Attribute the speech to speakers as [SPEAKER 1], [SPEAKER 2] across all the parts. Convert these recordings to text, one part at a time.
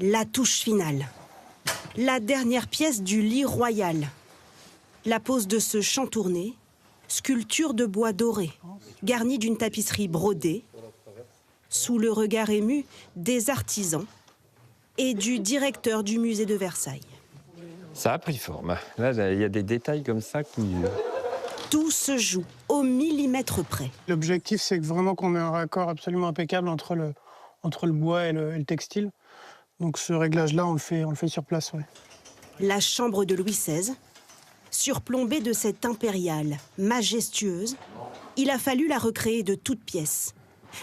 [SPEAKER 1] La touche finale. La dernière pièce du lit royal. La pose de ce chantourné, sculpture de bois doré, garnie d'une tapisserie brodée, sous le regard ému des artisans et du directeur du musée de Versailles.
[SPEAKER 2] Ça a pris forme. Là, il y a des détails comme ça qui...
[SPEAKER 1] Tout se joue au millimètre près.
[SPEAKER 3] L'objectif, c'est vraiment qu'on ait un raccord absolument impeccable entre le bois et le textile. Donc ce réglage-là, on le fait sur place. Ouais.
[SPEAKER 1] La chambre de Louis XVI, surplombée de cette impériale majestueuse, il a fallu la recréer de toutes pièces.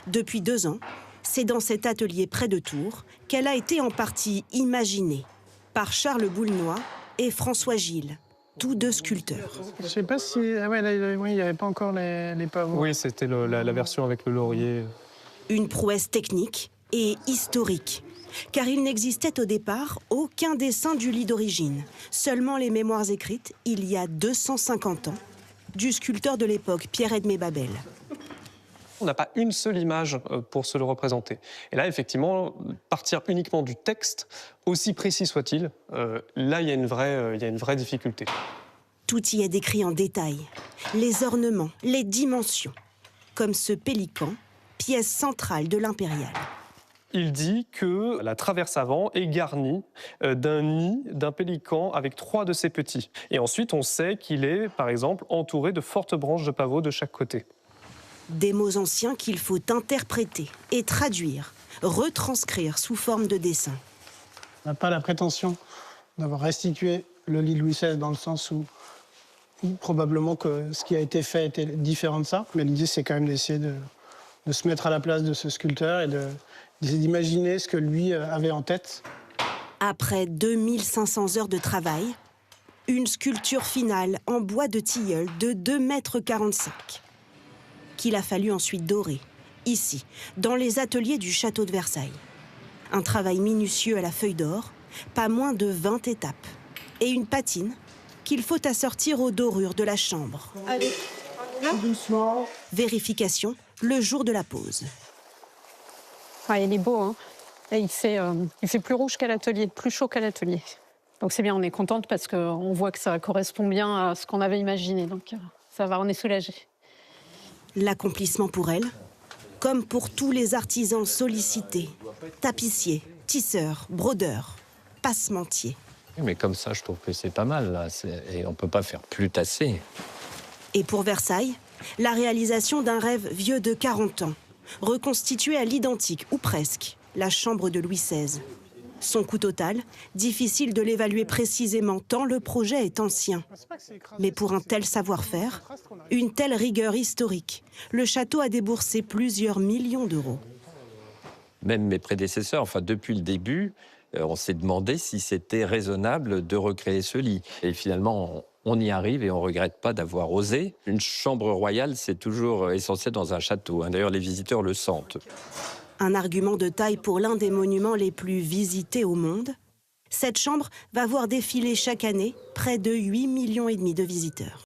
[SPEAKER 1] Depuis 2 ans, c'est dans cet atelier près de Tours qu'elle a été en partie imaginée par Charles Boulnois et François Gilles, tous 2 sculpteurs.
[SPEAKER 3] Je ne sais pas si... Ah ouais, là, oui, il n'y avait pas encore les pavots.
[SPEAKER 4] Oui, c'était la version avec le laurier.
[SPEAKER 1] Une prouesse technique et historique, car il n'existait au départ aucun dessin du lit d'origine, seulement les mémoires écrites, il y a 250 ans, du sculpteur de l'époque, Pierre-Edmé Babel.
[SPEAKER 4] On n'a pas une seule image pour se le représenter. Et là, effectivement, partir uniquement du texte, aussi précis soit-il, là, il y a une vraie difficulté.
[SPEAKER 1] Tout y est décrit en détail. Les ornements, les dimensions. Comme ce pélican, pièce centrale de l'impériale.
[SPEAKER 4] Il dit que la traverse avant est garnie d'un nid d'un pélican avec 3 de ses petits. Et ensuite, on sait qu'il est, par exemple, entouré de fortes branches de pavots de chaque côté.
[SPEAKER 1] Des mots anciens qu'il faut interpréter et traduire, retranscrire sous forme de dessin.
[SPEAKER 3] On n'a pas la prétention d'avoir restitué le lit de Louis XVI dans le sens où probablement que ce qui a été fait était différent de ça. Mais l'idée, c'est quand même d'essayer de se mettre à la place de ce sculpteur et d'imaginer ce que lui avait en tête.
[SPEAKER 1] Après 2500 heures de travail, une sculpture finale en bois de tilleul de 2,45 m. Qu'il a fallu ensuite dorer, ici, dans les ateliers du château de Versailles. Un travail minutieux à la feuille d'or, pas moins de 20 étapes. Et une patine qu'il faut assortir aux dorures de la chambre.
[SPEAKER 3] Allez, doucement.
[SPEAKER 1] Vérification le jour de la pose.
[SPEAKER 5] Ah, il est beau, hein. Et il fait plus rouge qu'à l'atelier, plus chaud qu'à l'atelier. Donc c'est bien, on est contente parce qu'on voit que ça correspond bien à ce qu'on avait imaginé. Donc ça va, on est soulagés.
[SPEAKER 1] L'accomplissement pour elle, comme pour tous les artisans sollicités, tapissiers, tisseurs, brodeurs, passementiers.
[SPEAKER 2] Mais comme ça, je trouve que c'est pas mal, là. Et on ne peut pas faire plus tasser.
[SPEAKER 1] Et pour Versailles, la réalisation d'un rêve vieux de 40 ans, reconstitué à l'identique, ou presque, la chambre de Louis XVI. Son coût total, difficile de l'évaluer précisément tant le projet est ancien. Mais pour un tel savoir-faire, une telle rigueur historique, le château a déboursé plusieurs millions d'euros.
[SPEAKER 2] Même mes prédécesseurs, enfin depuis le début, on s'est demandé si c'était raisonnable de recréer ce lit. Et finalement, on y arrive et on ne regrette pas d'avoir osé. Une chambre royale, c'est toujours essentiel dans un château. D'ailleurs, les visiteurs le sentent.
[SPEAKER 1] Un argument de taille pour l'un des monuments les plus visités au monde. Cette chambre va voir défiler chaque année près de 8,5 millions de visiteurs.